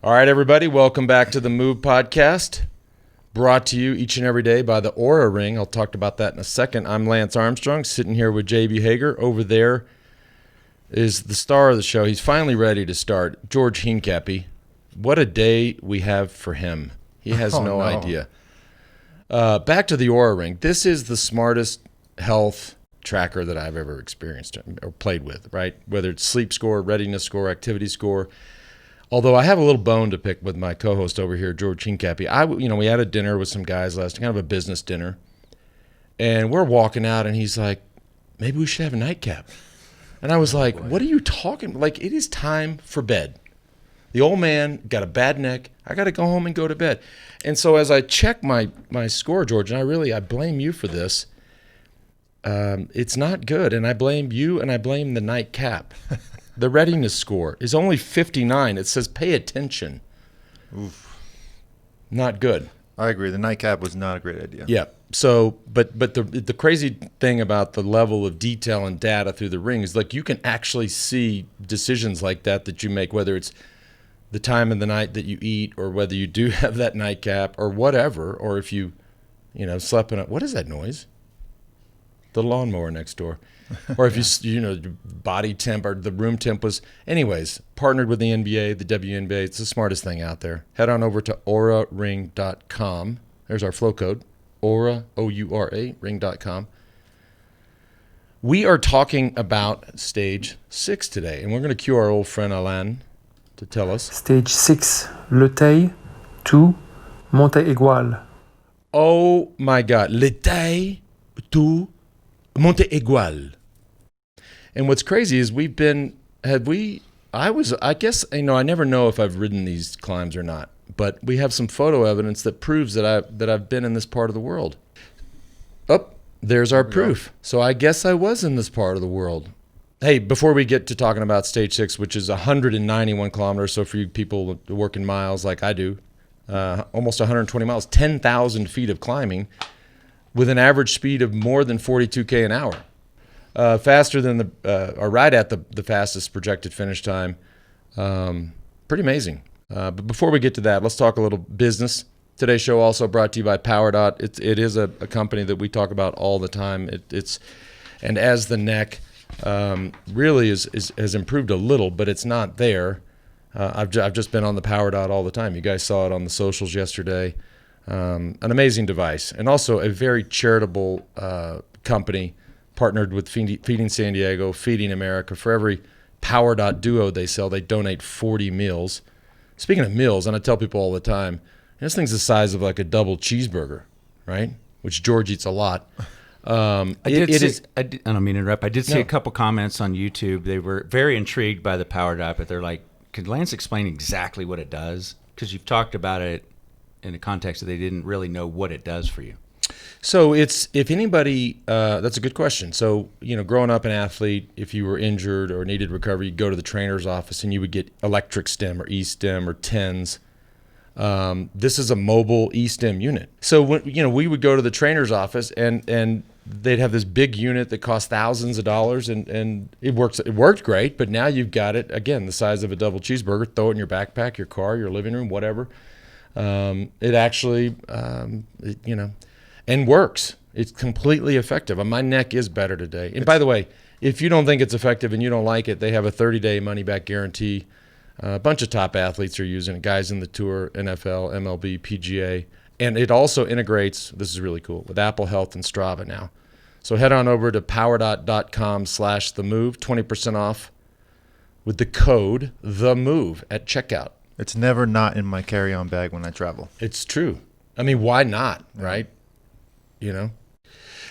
All right, everybody, welcome back to the Move podcast, brought to you each and every day by the OURA ring. I'll talk about that in a second. I'm Lance Armstrong, sitting here with JB Hager. Over there is the star of the show. He's finally ready to start, George Hincapie. What a day we have for him. He has no idea. Back to the OURA ring. This is the smartest health tracker that I've ever experienced or played with, right? Whether it's sleep score, readiness score, activity score. Although I have a little bone to pick with my co-host over here, George Hincapie. We had a dinner with some guys last, kind of a business dinner, and we're walking out, and he's like, "Maybe we should have a nightcap." And I was like, "What are you talking? Like, it is time for bed. The old man got a bad neck. I got to go home and go to bed." And so as I check my score, George, and I blame you for this. It's not good, and I blame you, and I blame the nightcap. The readiness score is only 59. It says pay attention. Oof. Not good. I agree. The nightcap was not a great idea. Yeah. So, but the crazy thing about the level of detail and data through the ring is, like, you can actually see decisions like that you make, whether it's the time of the night that you eat, or whether you do have that nightcap or whatever, or if you slept in what is that noise? The lawnmower next door. Or if your body temp or the room temp was, anyways, partnered with the NBA, the WNBA. It's the smartest thing out there. Head on over to OURAring.com. There's our flow code, OURA, OURA, ring.com. We are talking about stage 6 today, and we're going to cue our old friend Alain to tell us. Stage 6, Le Teil to Monte Igual. Oh my God, Le Teil to Monte Igual. And what's crazy is I never know if I've ridden these climbs or not, but we have some photo evidence that proves that I've been in this part of the world. Oh, there's our proof. So I guess I was in this part of the world. Hey, before we get to talking about stage 6, which is 191 kilometers, so for you people who work in miles like I do, almost 120 miles, 10,000 feet of climbing with an average speed of more than 42K an hour. Faster than or right at the fastest projected finish time. Pretty amazing. But before we get to that, let's talk a little business. Today's show also brought to you by PowerDot. It is a company that we talk about all the time. And as the neck really has improved a little, but it's not there. I've just been on the PowerDot all the time. You guys saw it on the socials yesterday. An amazing device, and also a very charitable company, partnered with Feeding San Diego, Feeding America. For every PowerDot Duo they sell, they donate 40 meals. Speaking of meals, and I tell people all the time, this thing's the size of like a double cheeseburger, right? Which George eats a lot. I don't mean to interrupt. I did see a couple comments on YouTube. They were very intrigued by the PowerDot, but they're like, could Lance explain exactly what it does? Because you've talked about it in a context that they didn't really know what it does for you. So if anybody, that's a good question. So, growing up an athlete, if you were injured or needed recovery, you'd go to the trainer's office and you would get electric stim or e-stim or TENS. This is a mobile e-stim unit. So we would go to the trainer's office and they'd have this big unit that cost thousands of dollars, and it worked great, but now you've got it, again, the size of a double cheeseburger. Throw it in your backpack, your car, your living room, whatever. It actually, and works. It's completely effective. My neck is better today. And by the way, if you don't think it's effective and you don't like it, they have a 30-day money-back guarantee. A bunch of top athletes are using it, guys in the Tour, NFL, MLB, PGA. And it also integrates, this is really cool, with Apple Health and Strava now. So head on over to powerdot.com/TheMove, 20% off with the code THEMOVE at checkout. It's never not in my carry-on bag when I travel. It's true. I mean, why not, right?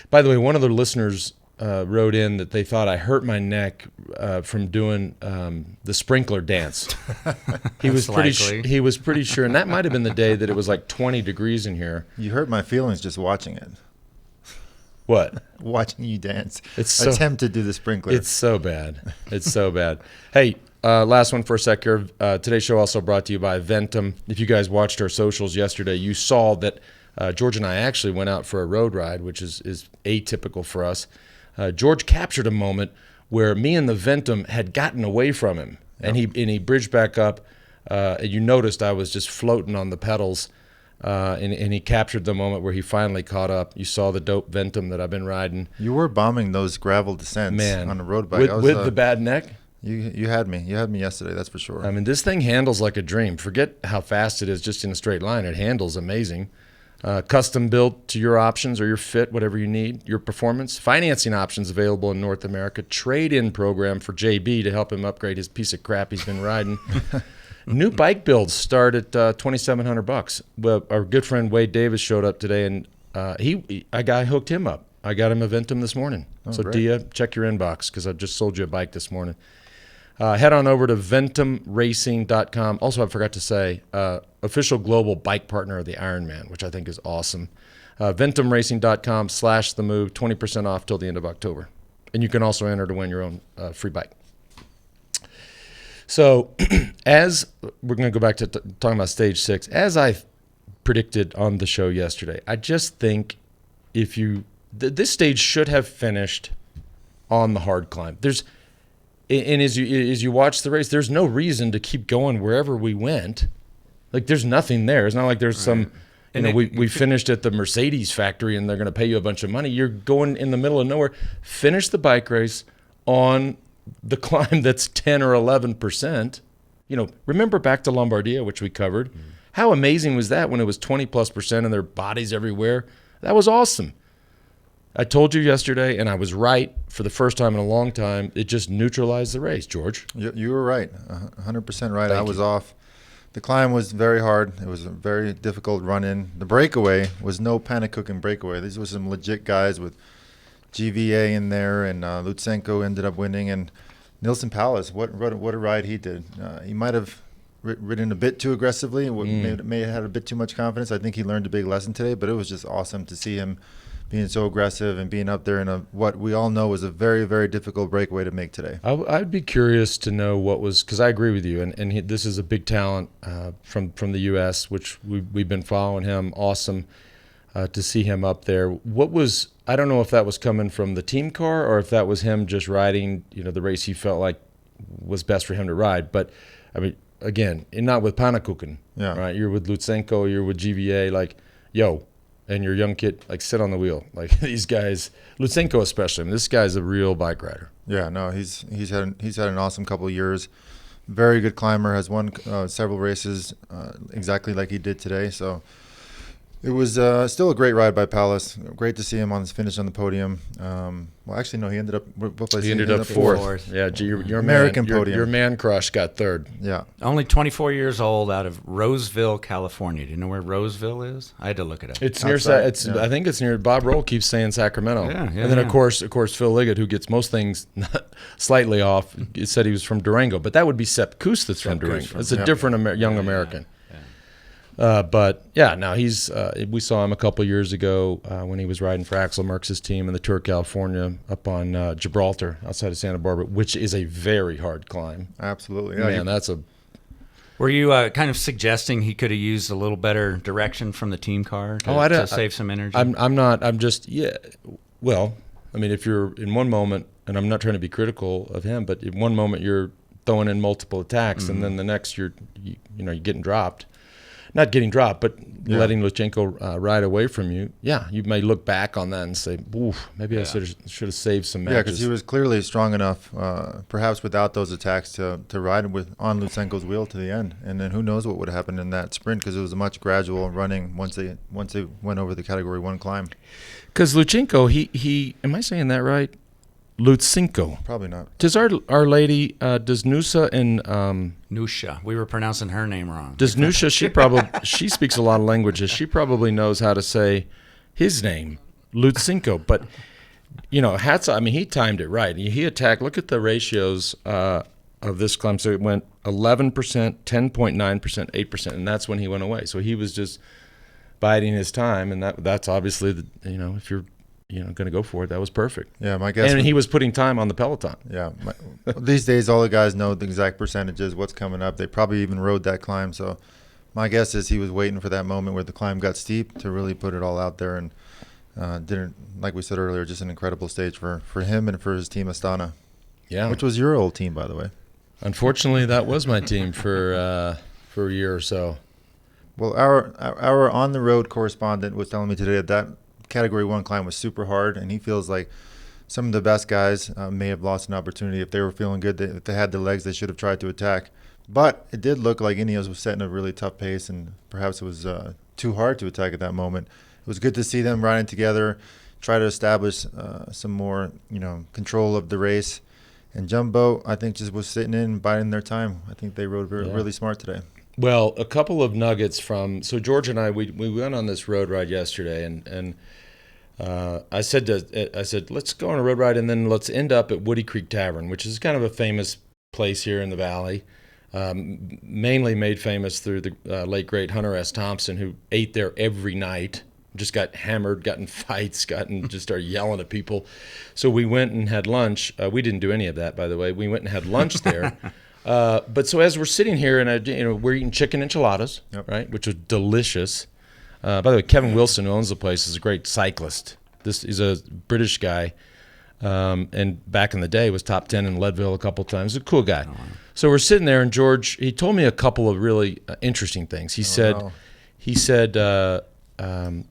By the way, one of the listeners wrote in that they thought I hurt my neck from doing the sprinkler dance. He was pretty sure, and that might have been the day that it was like 20 degrees in here. You hurt my feelings just watching it. What? Watching you dance. Attempt to do the sprinkler. It's so bad. It's so bad. Hey, last one for a sec here. Today's show also brought to you by Ventum. If you guys watched our socials yesterday, you saw that George and I actually went out for a road ride, which is atypical for us. George captured a moment where me and the Ventum had gotten away from him, and he bridged back up. You noticed I was just floating on the pedals, and he captured the moment where he finally caught up. You saw the dope Ventum that I've been riding. You were bombing those gravel descents on a road bike. With the bad neck. You had me. You had me yesterday, that's for sure. I mean, this thing handles like a dream. Forget how fast it is just in a straight line. It handles amazing. Custom built to your options or your fit, whatever you need, your performance. Financing options available in North America. Trade-in program for JB to help him upgrade his piece of crap he's been riding. New bike builds start at $2,700. Well, our good friend Wade Davis showed up today, and I hooked him up. I got him a Ventum this morning. So great. Dia, check your inbox because I just sold you a bike this morning. Head on over to ventumracing.com. Also, I forgot to say, official global bike partner of the Ironman, which I think is awesome. Ventumracing.com/TheMove, 20% off till the end of October. And you can also enter to win your own free bike. So as we're going to go back to talking about stage 6, as I predicted on the show yesterday, I just think this stage should have finished on the hard climb. And as you watch the race, there's no reason to keep going wherever we went. Like, there's nothing there. It's not like there's some, we finished at the Mercedes factory and they're going to pay you a bunch of money. You're going in the middle of nowhere. Finish the bike race on the climb that's 10 or 11%. Remember back to Lombardia, which we covered. Mm-hmm. How amazing was that when it was 20+% and their bodies everywhere? That was awesome. I told you yesterday, and I was right for the first time in a long time. It just neutralized the race, George. You were right, 100% right. Thank I was off. The climb was very hard. It was a very difficult run-in. The breakaway was no panic cooking breakaway. These were some legit guys with GVA in there, and Lutsenko ended up winning. And Nilsson Powless, what a ride he did. He might have ridden a bit too aggressively. May have had a bit too much confidence. I think he learned a big lesson today, but it was just awesome to see him being so aggressive and being up there in what we all know is a very, very difficult breakaway to make today. I'd be curious to know what was, because I agree with you, and this is a big talent from the U.S., which we've been following him. Awesome to see him up there. What was, I don't know if that was coming from the team car or if that was him just riding, the race he felt like was best for him to ride. But, I mean, again, not with Pannekuchen, right? You're with Lutsenko, you're with GVA, like, and your young kid, like, sit on the wheel. Like, these guys, Lutsenko especially. I mean, this guy's a real bike rider. Yeah, no, he's had an awesome couple of years. Very good climber. Has won several races exactly like he did today. So it was still a great ride by Powless. Great to see him finish on the podium. Well, actually, no, he ended up. What place? He ended up fourth. Yeah, your American man, podium. Your man crush got third. Yeah. Only 24 years old, out of Roseville, California. Do you know where Roseville is? I had to look it up. It's near. I think it's near. Bob Roll keeps saying Sacramento. Yeah, and then of course Phil Liggett, who gets most things slightly off, said he was from Durango, but that would be Sepp Kuss that's from Durango. It's a different young American. But yeah, now he's. We saw him a couple years ago when he was riding for Axel Merckx's team in the Tour of California up on Gibraltar outside of Santa Barbara, which is a very hard climb. Absolutely, yeah. Man, that's a. Were you kind of suggesting he could have used a little better direction from the team car to save some energy? I'm not. I'm just Well, I mean, if you're in one moment, and I'm not trying to be critical of him, but in one moment you're throwing in multiple attacks, and then the next you're getting dropped. Not getting dropped, but letting Lutsenko ride away from you. Yeah, you may look back on that and say, "Oof, maybe I should have saved some matches." Yeah, because he was clearly strong enough, perhaps without those attacks, to ride on Lutsenko's wheel to the end. And then who knows what would have happened in that sprint, because it was a much gradual running once they went over the Category 1 climb. Because Lutsenko, he am I saying that right? Lutsenko. Probably not. Does Our Lady, does Noosa and Nusha. We were pronouncing her name wrong. Does Nusha? She speaks a lot of languages. She probably knows how to say his name, Lutsenko. But hats. I mean, he timed it right. He attacked. Look at the ratios of this climb. So it went 11%, 10.9%, 8%, and that's when he went away. So he was just biding his time, and that's obviously if you're going to go for it, that was perfect. Yeah, my guess. And he was putting time on the peloton. Yeah. These days, all the guys know the exact percentages, what's coming up. They probably even rode that climb. So my guess is he was waiting for that moment where the climb got steep to really put it all out there. And didn't, like we said earlier, just an incredible stage for him and for his team Astana. Yeah. Which was your old team, by the way. Unfortunately, that was my team for for a year or so. Well, our on the road correspondent was telling me today that Category 1 climb was super hard, and he feels like some of the best guys may have lost an opportunity. If they were feeling good, if they had the legs, they should have tried to attack. But it did look like Ineos was setting a really tough pace, and perhaps it was too hard to attack at that moment. It was good to see them riding together, try to establish some more, control of the race. And Jumbo, I think, just was sitting in, biding their time. I think they rode really smart today. Well, a couple of nuggets so George and I, we went on this road ride yesterday, and I said, let's go on a road ride, and then let's end up at Woody Creek Tavern, which is kind of a famous place here in the valley, mainly made famous through the late, great Hunter S. Thompson, who ate there every night, just got hammered, got in fights, just started yelling at people. So we went and had lunch. We didn't do any of that, by the way. We went and had lunch there. But so as we're sitting here, and we're eating chicken enchiladas, right, which was delicious. By the way, Kevin Wilson, who owns the place, is a great cyclist. This is a British guy, and back in the day was top 10 in Leadville a couple times. A cool guy. Oh, wow. So we're sitting there, and George, he told me a couple of really interesting things. He said,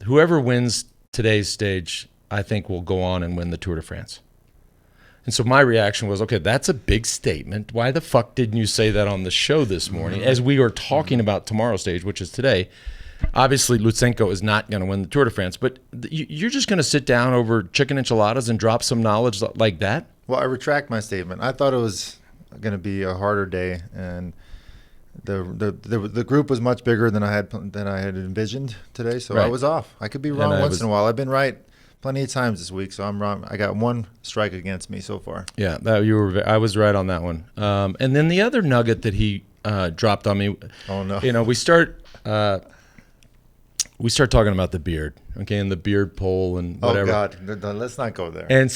whoever wins today's stage, I think will go on and win the Tour de France. And so my reaction was, okay, that's a big statement. Why the fuck didn't you say that on the show this morning as we were talking about tomorrow's stage, which is today? Obviously, Lutsenko is not going to win the Tour de France, but you're just going to sit down over chicken enchiladas and drop some knowledge like that? Well, I retract my statement. I thought it was going to be a harder day, and the group was much bigger than I had envisioned today, so I was off. I could be wrong once in a while. I've been right plenty of times this week, so I'm wrong. I got one strike against me so far. Yeah, I was right on that one. And then the other nugget that he dropped on me. Oh no! We start talking about the beard, okay, and the beard pole and whatever. Oh God, let's not go there. And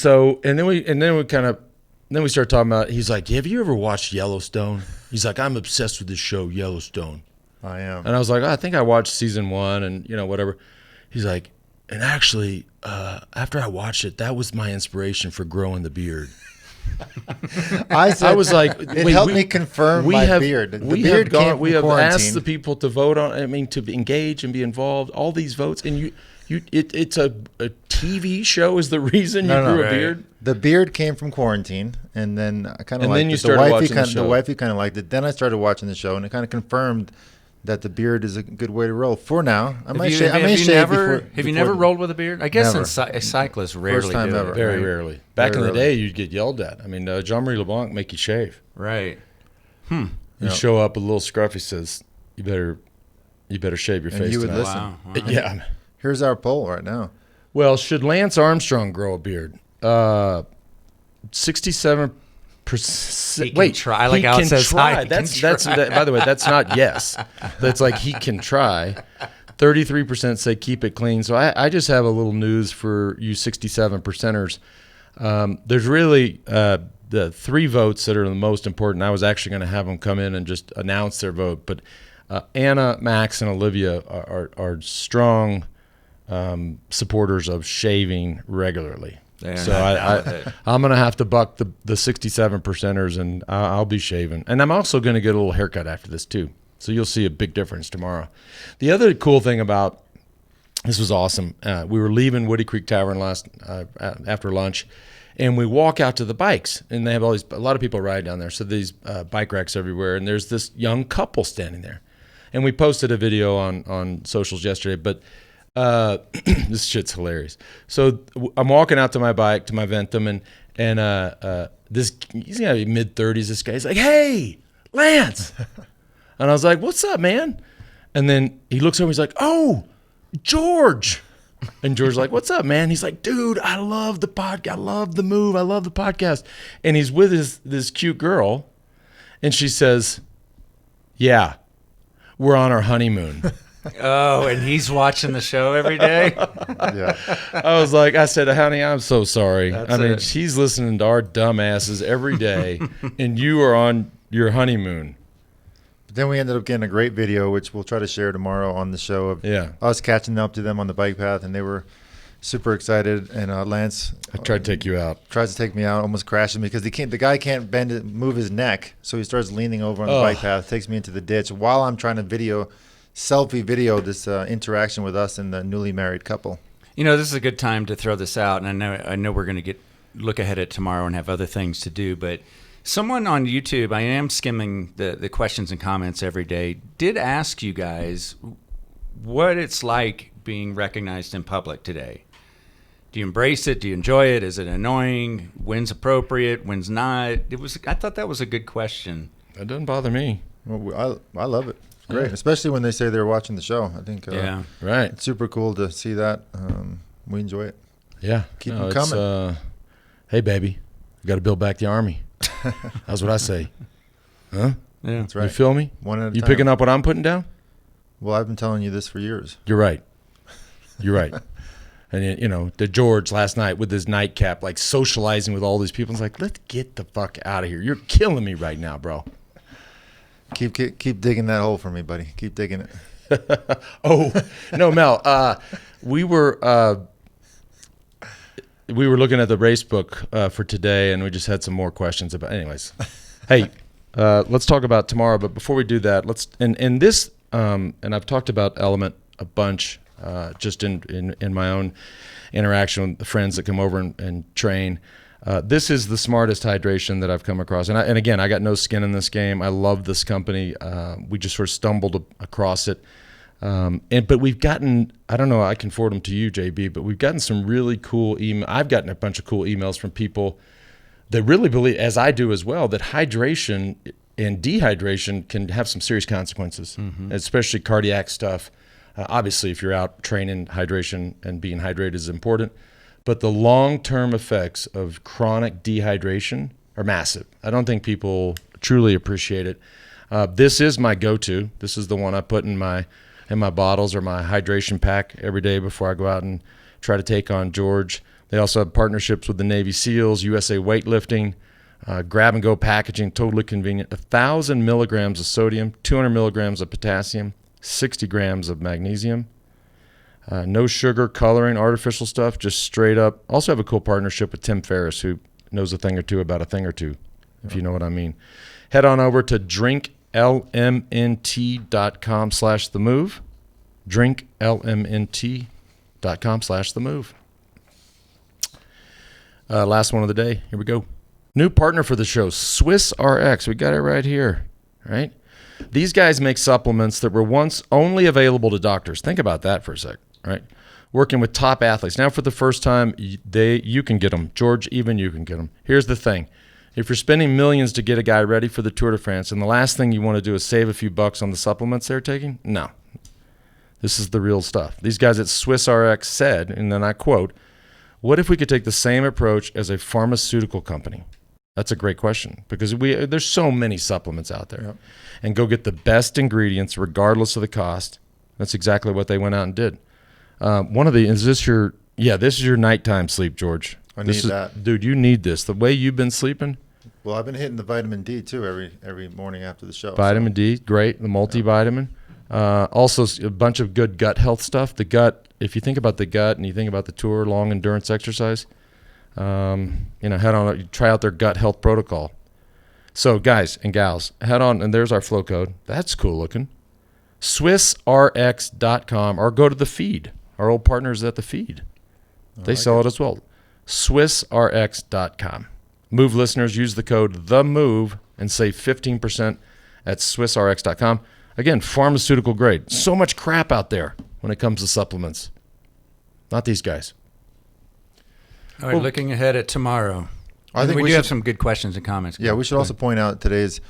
then we start talking about. He's like, "Have you ever watched Yellowstone?" He's like, "I'm obsessed with this show, Yellowstone." I am. And I was like, I think I watched season 1, and whatever. He's like, and actually, after I watched it, that was my inspiration for growing the beard. I was like, it helped me confirm my beard. We have asked the people to vote on. To engage and be involved. All these votes, and it's a TV show is the reason you grew a beard. The beard came from quarantine, and then I kind of liked it. Then you started watching the show. The wifey kind of liked it. Then I started watching the show, and it kind of confirmed that the beard is a good way to roll. For now, I may shave before. Have you never rolled with a beard? I guess cyclists rarely do it. Very rarely. Back in the day, you'd get yelled at. Jean-Marie LeBlanc make you shave. Right. You show up with a little scruff. He says, "You better shave your face." And you would tonight. listen. Wow. Yeah. Here's our poll right now. Well, should Lance Armstrong grow a beard? 67%. He can try. I like how it says try. That's by the way, that's not yes. That's like he can try. 33% say keep it clean. So I just have a little news for you 67%ers. There's really the 3 votes that are the most important. I was actually going to have them come in and just announce their vote, but Anna, Max, and Olivia are strong supporters of shaving regularly. So I'm going to have to buck the 67%ers, and I'll be shaving. And I'm also going to get a little haircut after this, too. So you'll see a big difference tomorrow. The other cool thing about this was awesome. We were leaving Woody Creek Tavern after lunch, and we walk out to the bikes. And they have a lot of people ride down there. So these bike racks everywhere, and there's this young couple standing there. And we posted a video on socials yesterday, but this shit's hilarious. So I'm walking out to my bike, to my Ventum, and this, he's gonna be mid-30s. This guy's like, "Hey, Lance," and I was like, "What's up, man?" And then he looks over, he's like, "Oh, George," and George's like, "What's up, man?" He's like, "Dude, I love the podcast. I love the move. I love the podcast." And he's with this cute girl, and she says, "Yeah, we're on our honeymoon." Oh, and he's watching the show every day? Yeah. I said, "Honey, I'm so sorry. She's listening to our dumbasses every day, and you are on your honeymoon." But then we ended up getting a great video, which we'll try to share tomorrow on the show, of us catching up to them on the bike path, and they were super excited. And Lance I tried to take you out. tries to take me out, almost crashes me because the guy can't move his neck. So he starts leaning over on the bike path, takes me into the ditch while I'm trying to selfie video this interaction with us and the newly married couple. You know, this is a good time to throw this out, and I know we're going to look ahead at tomorrow and have other things to do, but someone on YouTube, I am skimming the questions and comments every day, did ask you guys what it's like being recognized in public today. Do you embrace it? Do you enjoy it? Is it annoying? When's appropriate? When's not? I thought that was a good question. That doesn't bother me. Well, I love it. It's great, especially when they say they're watching the show. I think right. It's super cool to see that. We enjoy it. Yeah. Keep them coming. Hey, baby, we got to build back the Army. That's what I say. Huh? Yeah, that's right. You feel me? One at a You time. picking up what I'm putting down? Well, I've been telling you this for years. You're right. You're right. And, you know, the George last night with his nightcap, like socializing with all these people. It's like, let's get the fuck out of here. You're killing me right now, bro. Keep digging that hole for me, buddy. Keep digging it. Oh, no, Mel. We were looking at the race book for today, and we just had some more questions about. Anyways, hey, let's talk about tomorrow. But before we do that, and I've talked about LMNT a bunch, just in my own interaction with the friends that come over and train. This is the smartest hydration that I've come across. And again, I got no skin in this game. I love this company. We just sort of stumbled across it. But we've gotten, I don't know, I can forward them to you, JB, but we've gotten some really cool I've gotten a bunch of cool emails from people that really believe, as I do as well, that hydration and dehydration can have some serious consequences, especially cardiac stuff. Obviously, if you're out training, hydration and being hydrated is important. But the long-term effects of chronic dehydration are massive. I don't think people truly appreciate it. This is my go-to. This is the one I put in my bottles or my hydration pack every day before I go out and try to take on George. They also have partnerships with the Navy SEALs, USA Weightlifting, grab-and-go packaging, totally convenient. 1,000 milligrams of sodium, 200 milligrams of potassium, 60 grams of magnesium. No sugar, coloring, artificial stuff, just straight up. Also have a cool partnership with Tim Ferriss, who knows a thing or two about a thing or two, if you know what I mean. Head on over to drinklmnt.com/themove. drinklmnt.com/themove. Last one of the day. Here we go. New partner for the show, Swiss RX. We got it right here, right? These guys make supplements that were once only available to doctors. Think about that for a sec, right? Working with top athletes. Now for the first time, you can get them. George, even you can get them. Here's the thing. If you're spending millions to get a guy ready for the Tour de France, and the last thing you want to do is save a few bucks on the supplements they're taking, no. This is the real stuff. These guys at Swiss RX said, and then I quote, "What if we could take the same approach as a pharmaceutical company?" That's a great question because there's so many supplements out there. Yep. And go get the best ingredients regardless of the cost. That's exactly what they went out and did. This is your nighttime sleep, George. I need that. Dude, you need this. The way you've been sleeping. Well, I've been hitting the vitamin D too every morning after the show. Vitamin D, great. The multivitamin. Also a bunch of good gut health stuff. The gut, if you think about the gut and you think about the Tour long endurance exercise, head on, try out their gut health protocol. So guys and gals, head on, and there's our flow code. That's cool looking. SwissRx.com, or go to the feed. Our old partners at the feed. They sell it as well. SwissRx.com. Move listeners, use the code THEMOVE and save 15% at SwissRx.com. Again, pharmaceutical grade. So much crap out there when it comes to supplements. Not these guys. All right, looking ahead at tomorrow. I think we should have some good questions and comments. Yeah, we should also point out today's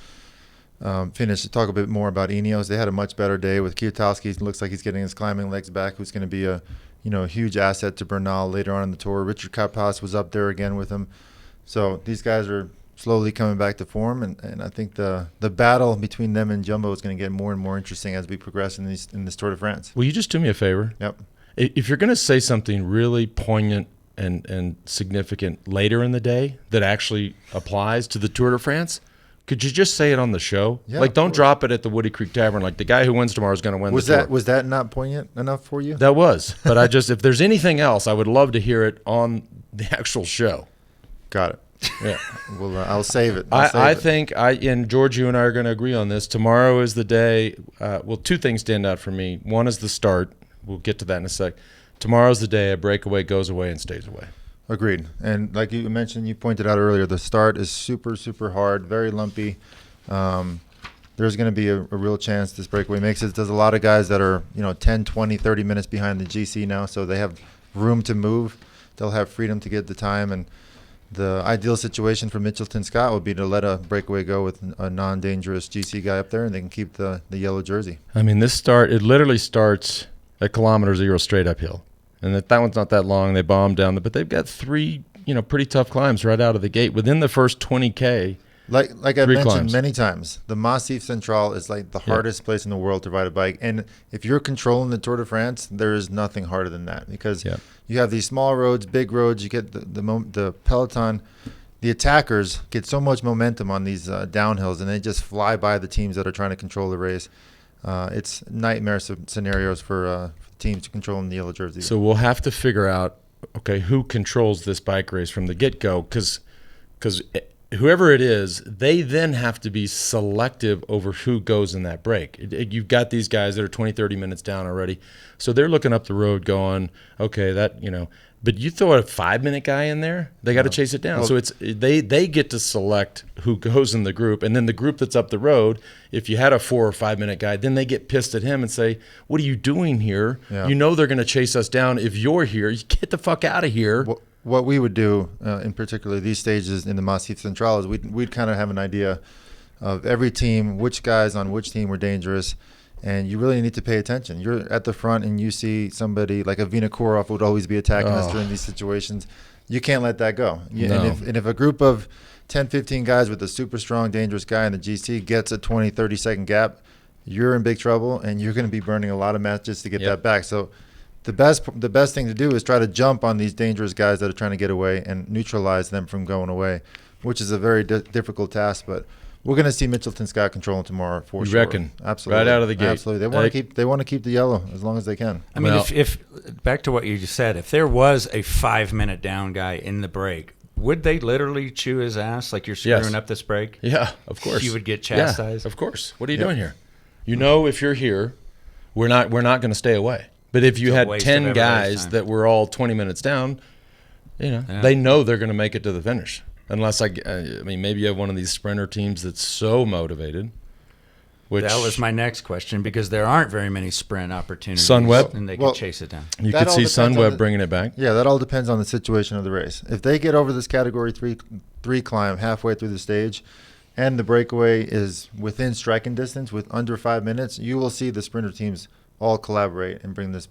finish to talk a bit more about Ineos. They had a much better day with Kwiatkowski. It looks like he's getting his climbing legs back, who's going to be a huge asset to Bernal later on in the Tour. Richard Carapaz was up there again with him. So these guys are slowly coming back to form, and I think the battle between them and Jumbo is going to get more and more interesting as we progress in this Tour de France. Will you just do me a favor? Yep. If you're going to say something really poignant and significant later in the day that actually applies to the Tour de France, Could you just say it on the show? Yeah, like, of don't course. drop it at the Woody Creek Tavern. Like, the guy who wins tomorrow is going to win Was the tour. that was that not poignant enough for you? That was. But I just, if there's anything else, I would love to hear it on the actual show. Got it. Yeah. Well, I'll save it. I think and George, you and I are going to agree on this. Tomorrow is the day. Well, two things stand out for me. One is the start. We'll get to that in a sec. Tomorrow's the day a breakaway goes away and stays away. Agreed. And like you mentioned, you pointed out earlier, the start is super, super hard, very lumpy. There's going to be a real chance this breakaway makes it. There's a lot of guys that are 10, 20, 30 minutes behind the GC now, so they have room to move. They'll have freedom to get the time, and the ideal situation for Mitchelton Scott would be to let a breakaway go with a non-dangerous GC guy up there, and they can keep the yellow jersey. I mean, this start, it literally starts at kilometer 0 straight uphill. And that one's not that long. They bomb down, but they've got three, pretty tough climbs right out of the gate. Within the first 20K, Like I mentioned climbs. many times, the Massif Central is like the hardest place in the world to ride a bike. And if you're controlling the Tour de France, there is nothing harder than that, because you have these small roads, big roads. You get the peloton, the attackers get so much momentum on these downhills, and they just fly by the teams that are trying to control the race. It's nightmare scenarios for teams controlling the yellow jersey. So we'll have to figure out, okay, who controls this bike race from the get-go, because whoever it is, they then have to be selective over who goes in that break. You've got these guys that are 20, 30 minutes down already, so they're looking up the road going, okay, but you throw a 5-minute guy in there, they got to chase it down. Well, so it's they get to select who goes in the group, and then the group that's up the road, if you had a 4 or 5 minute guy, then they get pissed at him and say, what are you doing here? Yeah. You know they're going to chase us down. If you're here, you get the fuck out of here. What we would do, in particular these stages in the Massif Central, is we'd kind of have an idea of every team, which guys on which team were dangerous, and you really need to pay attention. You're at the front and you see somebody like a Vinokourov would always be attacking us during these situations. You can't let that go. No. And if a group of 10, 15 guys with a super strong, dangerous guy in the GC gets a 20, 30-second gap, you're in big trouble, and you're going to be burning a lot of matches to get that back. So the best thing to do is try to jump on these dangerous guys that are trying to get away and neutralize them from going away, which is a very difficult task. But we're going to see Mitchelton Scott controlling tomorrow for sure. You reckon? Absolutely. Right out of the gate. Absolutely. They want to keep the yellow as long as they can. I mean, if back to what you just said, if there was a 5-minute down guy in the break, would they literally chew his ass like you're screwing up this break? Yeah, of course. You would get chastised? Yeah, of course. What are you doing here? If you're here, we're not going to stay away. But if you had 10 guys that were all 20 minutes down, they know they're going to make it to the finish. Unless maybe you have one of these sprinter teams that's so motivated. That was my next question, because there aren't very many sprint opportunities. Sunweb? And they can chase it down. You could see Sunweb bringing it back. Yeah, that all depends on the situation of the race. If they get over this category three climb halfway through the stage, and the breakaway is within striking distance with under 5 minutes, you will see the sprinter teams all collaborate and bring this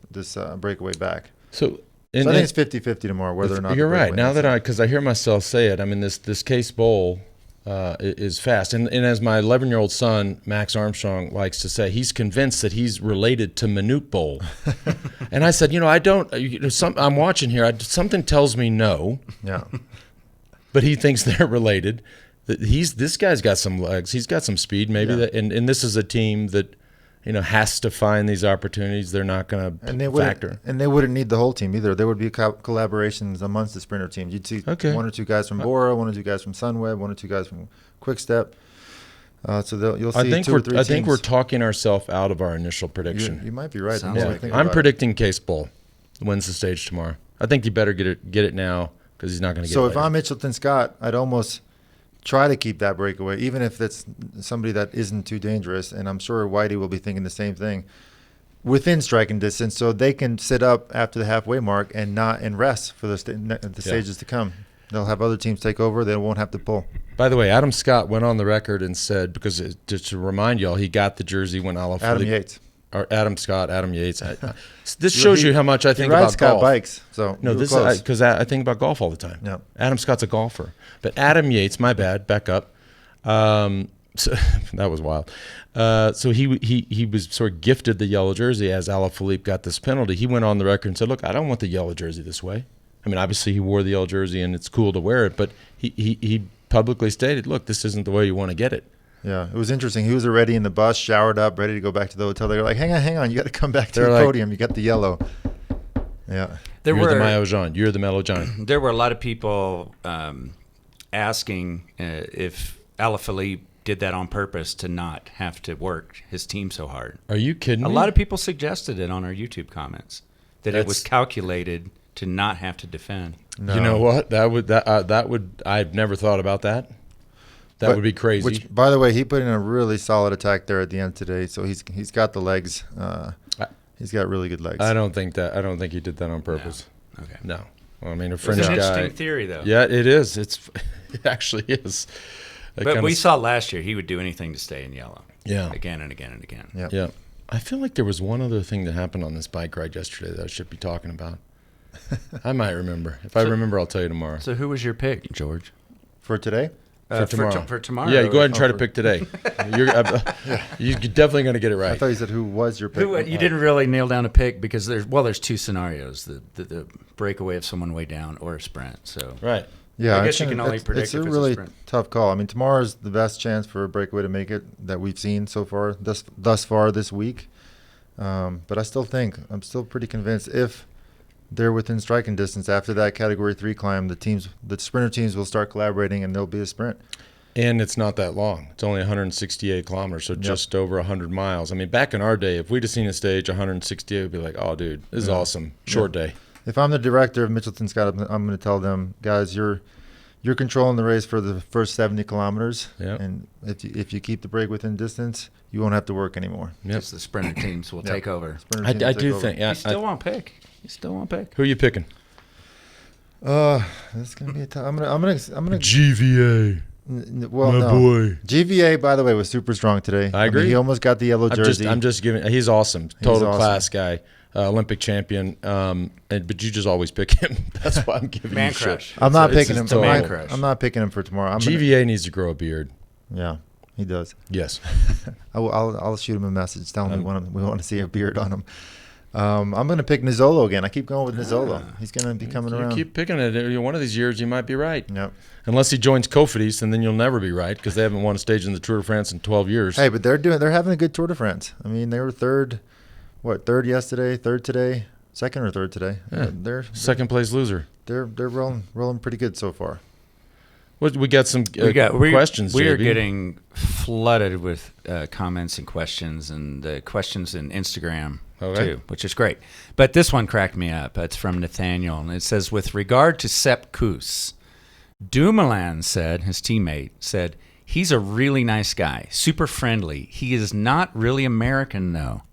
breakaway back. So I think it's 50-50 tomorrow whether or not. You're right. Now because I hear myself say it, I mean, this Case Bowl is fast. And as my 11-year-old son, Max Armstrong, likes to say, he's convinced that he's related to Manute Bowl. And I said, I don't, I'm watching here. Something tells me no. Yeah. But he thinks they're related. This guy's got some legs. He's got some speed, maybe. And this is a team that, has to find these opportunities. They're not going to factor. And they wouldn't need the whole team either. There would be collaborations amongst the sprinter teams. You'd see one or two guys from OURA, one or two guys from Sunweb, one or two guys from Quickstep. So you'll see two or three teams. I think we're talking ourselves out of our initial prediction. You might be right. I'm predicting Case Bowl wins the stage tomorrow. I think you better get it now, because he's not going to get it So if later. I'm Mitchelton Scott, I'd almost try to keep that breakaway, even if it's somebody that isn't too dangerous. And I'm sure Whitey will be thinking the same thing, within striking distance, so they can sit up after the halfway mark and rest for the stages to come. They'll have other teams take over. They won't have to pull. By the way, Adam Scott went on the record and said, because just to remind y'all, he got the jersey when Adam Yates. Or Adam Scott, Adam Yates. This shows you how much I think about golf. Bikes, so no, this is because I think about golf all the time. Yeah. Adam Scott's a golfer, but Adam Yates, my bad, back up. So that was wild. So he was sort of gifted the yellow jersey as Alaphilippe got this penalty. He went on the record and said, "Look, I don't want the yellow jersey this way." I mean, obviously he wore the yellow jersey and it's cool to wear it, but he publicly stated, look, this isn't the way you want to get it. Yeah, it was interesting. He was already in the bus, showered up, ready to go back to the hotel. They were like, hang on, you got to come back to the podium. You got the yellow. Yeah. You're the Maillot jaune. You're the Mellow jaune. There were a lot of people asking if Alaphilippe did that on purpose to not have to work his team so hard. Are you kidding me? A lot of people suggested it on our YouTube comments, that it was calculated to not have to defend. No. You know what? That would I've never thought about that. That would be crazy. Which, by the way, he put in a really solid attack there at the end today. So he's got the legs. He's got really good legs. I don't think he did that on purpose. No. Okay. No. Well, I mean, a French guy. It's an interesting theory, though. Yeah, it is. It actually is. But we saw last year he would do anything to stay in yellow. Yeah. Again and again and again. Yep. Yeah. I feel like there was one other thing that happened on this bike ride yesterday that I should be talking about. I might remember. If I remember, I'll tell you tomorrow. So who was your pick, George? For today? For tomorrow. For tomorrow. Yeah, you go ahead and try to pick today. You're definitely going to get it right. I thought you said who was your pick. You didn't really nail down a pick because there's two scenarios: the breakaway of someone way down or a sprint. So right. Yeah, I guess you can only predict it's if a it's really a sprint. tough call. I mean, tomorrow's the best chance for a breakaway to make it that we've seen so far thus far this week. But I'm still pretty convinced if they're within striking distance after that Category 3 climb, the sprinter teams will start collaborating and there'll be a sprint. And it's not that long. It's only 168 kilometers, so just over 100 miles. I mean, back in our day, if we'd have seen a stage 168, we'd be like, oh, dude, this is awesome. Short day. If I'm the director of Mitchelton Scott, I'm going to tell them, guys, you're controlling the race for the first 70 kilometers. Yep. And if you keep the break within distance, you won't have to work anymore. Because the sprinter teams will take over. I do think. Yeah, You still won't pick. Who are you picking? This is going to be a tough. I'm gonna GVA. Well, my boy. GVA, by the way, was super strong today. I agree. He almost got the yellow jersey. I'm just giving. He's awesome. Total awesome. class guy. Olympic champion. But you just always pick him. That's why I'm giving Man you crush. shit. I'm not picking him. Man crush. I'm not picking him for tomorrow. GVA needs to grow a beard. Yeah, he does. Yes. I'll shoot him a message. Tell him we want to see a beard on him. I'm going to pick Nizzolo again. I keep going with Nizzolo. He's going to be coming around. You keep picking it. One of these years, you might be right. Yep. Unless he joins Cofidis, and then you'll never be right because they haven't won a stage in the Tour de France in 12 years. Hey, but they're having a good Tour de France. I mean, they were third yesterday, third today, second or third today. Yeah. They're second place loser. They're rolling pretty good so far. We got some questions. We are JB. getting flooded with comments and questions, and questions in Instagram too, which is great. But this one cracked me up. It's from Nathaniel, and it says, with regard to Sepp Kuss, Dumoulin said, his teammate said, he's a really nice guy, super friendly. He is not really American, though.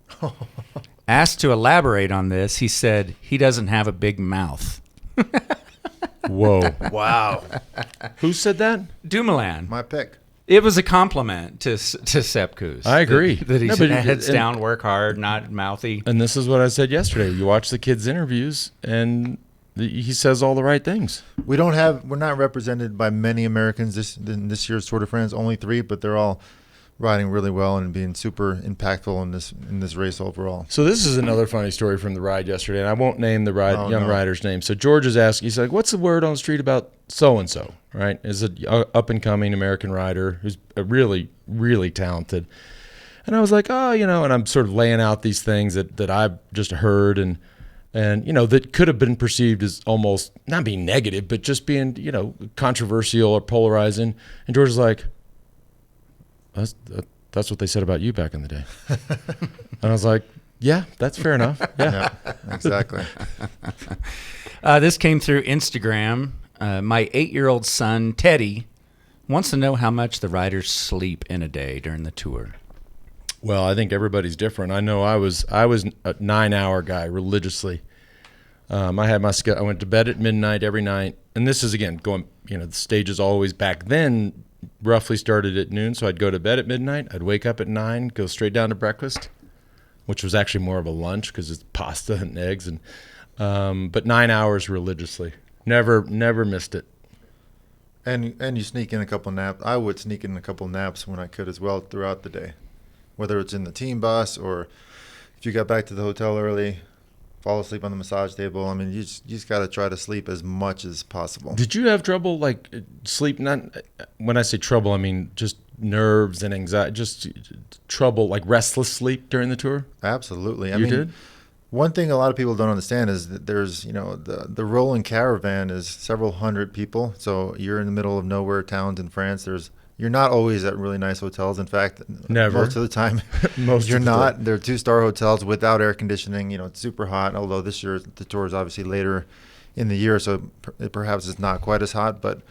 Asked to elaborate on this, he said he doesn't have a big mouth. Whoa. Wow. Who said that? Dumoulin. My pick. It was a compliment to Sepp Kuss. I agree. That he's heads down, work hard, not mouthy. And this is what I said yesterday. You watch the kid's interviews, and he says all the right things. We're not represented by many Americans in this year's Tour de France. Only 3, but they're all riding really well and being super impactful in this race overall. So this is another funny story from the ride yesterday, and I won't name the rider's name. So George is asking, he's like, what's the word on the street about so-and-so, right? Is an up-and-coming American rider who's really, really talented. And I was like, and I'm sort of laying out these things that I've just heard and that could have been perceived as almost not being negative, but just being, controversial or polarizing. And George is like, that's what they said about you back in the day. And I was like, yeah, that's fair enough. Yeah, exactly. This came through Instagram. My 8-year-old son, Teddy, wants to know how much the riders sleep in a day during the tour. Well, I think everybody's different. I know I was a 9-hour guy religiously. I had my schedule. I went to bed at midnight every night. And this is, again, going, the stages always back then roughly started at noon, so I'd go to bed at midnight. I'd wake up at 9, go straight down to breakfast, which was actually more of a lunch because it's pasta and eggs. But 9 hours religiously, never missed it. And you sneak in a couple naps. I would sneak in a couple naps when I could as well throughout the day, whether it's in the team bus or if you got back to the hotel early. fall asleep on the massage table. I mean, you just got to try to sleep as much as possible. Did you have trouble like sleep? Not when I say trouble, I mean just nerves and anxiety, just trouble like restless sleep during the tour. Absolutely. You did? One thing a lot of people don't understand is that there's, the rolling caravan is several hundred people. So you're in the middle of nowhere towns in France. You're not always at really nice hotels. In fact, never. Most of the time, you're not. They're 2-star hotels without air conditioning. It's super hot. Although this year the tour is obviously later in the year, so perhaps it's not quite as hot. But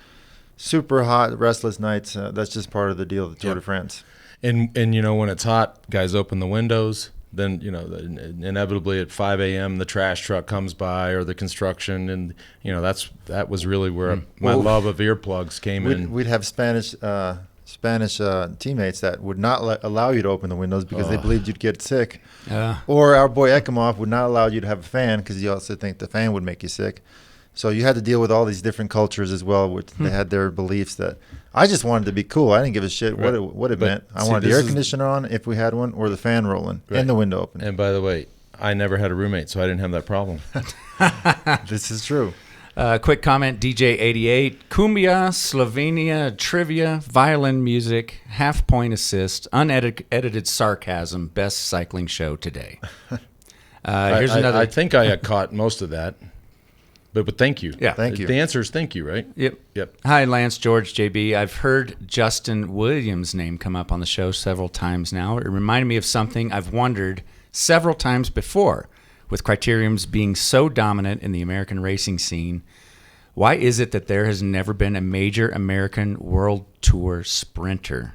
super hot, restless nights. That's just part of the deal of the Tour de France. And when it's hot, guys open the windows. Then inevitably at 5 a.m. the trash truck comes by or the construction, and that was really where my love of earplugs came in. We'd have Spanish teammates that would not allow you to open the windows because they believed you'd get sick. Or our boy Ekimov would not allow you to have a fan because he also think the fan would make you sick. So you had to deal with all these different cultures as well, which they had their beliefs that I just wanted to be cool. I didn't give a shit what it meant. I wanted the air conditioner on if we had one or the fan rolling and the window open. And by the way, I never had a roommate, so I didn't have that problem. This is true. Quick comment, DJ88, Cumbia, Slovenia, trivia, violin music, half-point assist, unedited sarcasm, best cycling show today. Here's another. I think I caught most of that. But thank you. Yeah. Thank you. The answer is thank you, right? Yep. Hi, Lance, George, JB. I've heard Justin Williams' name come up on the show several times now. It reminded me of something I've wondered several times before. With criteriums being so dominant in the American racing scene, why is it that there has never been a major American World Tour sprinter?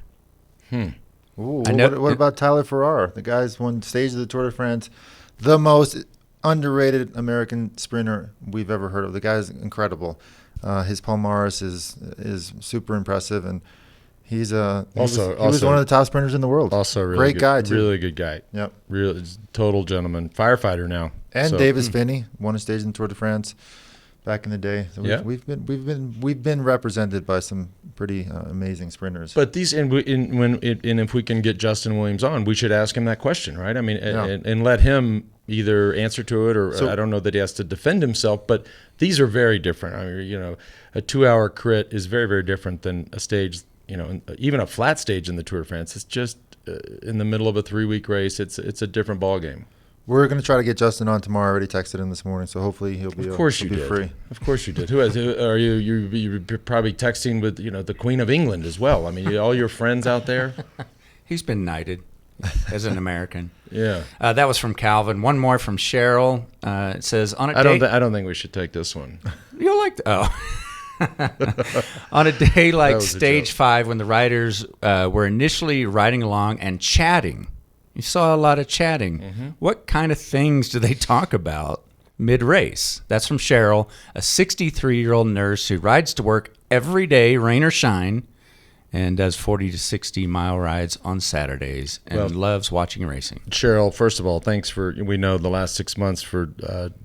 Ooh, what about Tyler Farrar? The guy's won stage of the Tour de France, the most underrated American sprinter we've ever heard of. The guy's incredible. His palmares is super impressive, and he was one of the top sprinters in the world. Also, really great good, guy too. Really good guy. Yep. Real total gentleman, firefighter now. And Davis Finney won a stage in the Tour de France back in the day. So we've been represented by some pretty amazing sprinters. But these and if we can get Justin Williams on, we should ask him that question, right? I mean, and let him either answer to it, or I don't know that he has to defend himself, but these are very different. I mean, a 2-hour crit is very, very different than a stage, even a flat stage in the Tour de France. It's just in the middle of a 3-week race. It's a different ballgame. We're going to try to get Justin on tomorrow. I already texted him this morning, so hopefully he'll be, of course he'll you be did. free. Of course you did. Who are you? You're probably texting with the Queen of England as well. I mean, all your friends out there. He's been knighted as an American. Yeah. That was from Calvin. One more from Cheryl. It says, on a day... I don't think we should take this one. You'll like... On a day like Stage 5, when the riders were initially riding along and chatting, you saw a lot of chatting. Mm-hmm. What kind of things do they talk about mid-race? That's from Cheryl, a 63-year-old nurse who rides to work every day, rain or shine, and does 40 to 60-mile rides on Saturdays and loves watching racing. Cheryl, first of all, thanks we know the last 6 months for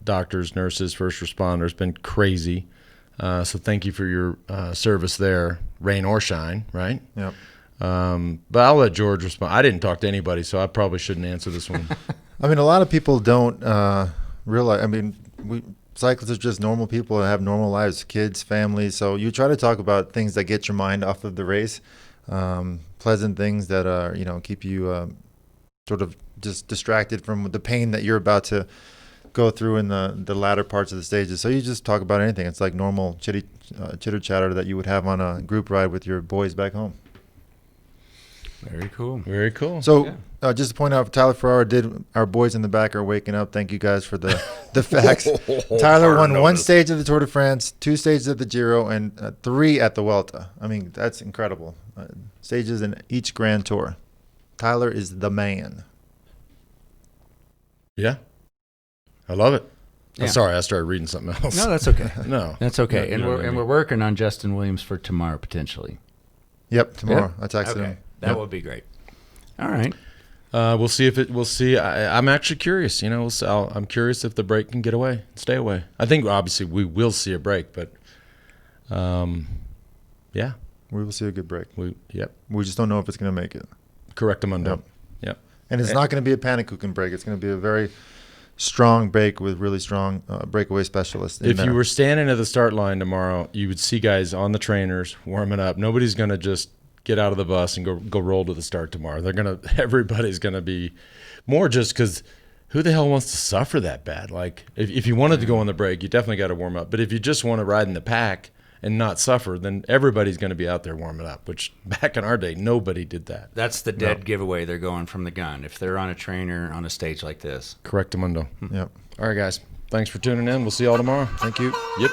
doctors, nurses, first responders been crazy. So thank you for your service there, rain or shine, right? Yep. But I'll let George respond. I didn't talk to anybody, so I probably shouldn't answer this one. I mean, a lot of people don't realize. I mean, cyclists are just normal people that have normal lives, kids, families. So you try to talk about things that get your mind off of the race, pleasant things that are keep you sort of just distracted from the pain that you're about to go through in the latter parts of the stages. So you just talk about anything. It's like normal chitter chatter that you would have on a group ride with your boys back home. Very cool. Very cool. So just to point out, Tyler Farrar our boys in the back are waking up. Thank you guys for the facts. Tyler won one stage of the Tour de France, 2 stages at the Giro, and 3 at the Vuelta. I mean, that's incredible. Stages in each Grand Tour. Tyler is the man. Yeah. I love it. Yeah. I'm sorry, I started reading something else. No, that's okay. No. That's okay. And we're working on Justin Williams for tomorrow, potentially. Yep, tomorrow. Yep. I texted him. That would be great. All right. We'll see we'll see. I'm actually curious. I'm curious if the break can get away, stay away. I think obviously we will see a break, but yeah. We will see a good break. We just don't know if it's going to make it. Correctamundo. Yep. And it's not going to be a panic-cooking break. It's going to be a very strong brake with really strong breakaway specialists. If you were standing at the start line tomorrow, you would see guys on the trainers warming up. Nobody's going to just get out of the bus and go roll to the start tomorrow. Everybody's going to be more just because who the hell wants to suffer that bad? Like if you wanted to go on the break, you definitely got to warm up. But if you just want to ride in the pack and not suffer, then everybody's going to be out there warming up, which back in our day, nobody did that. That's the dead giveaway. They're going from the gun if they're on a trainer on a stage like this. Correctamundo. Yep. All right, guys. Thanks for tuning in. We'll see you all tomorrow. Thank you. Yep.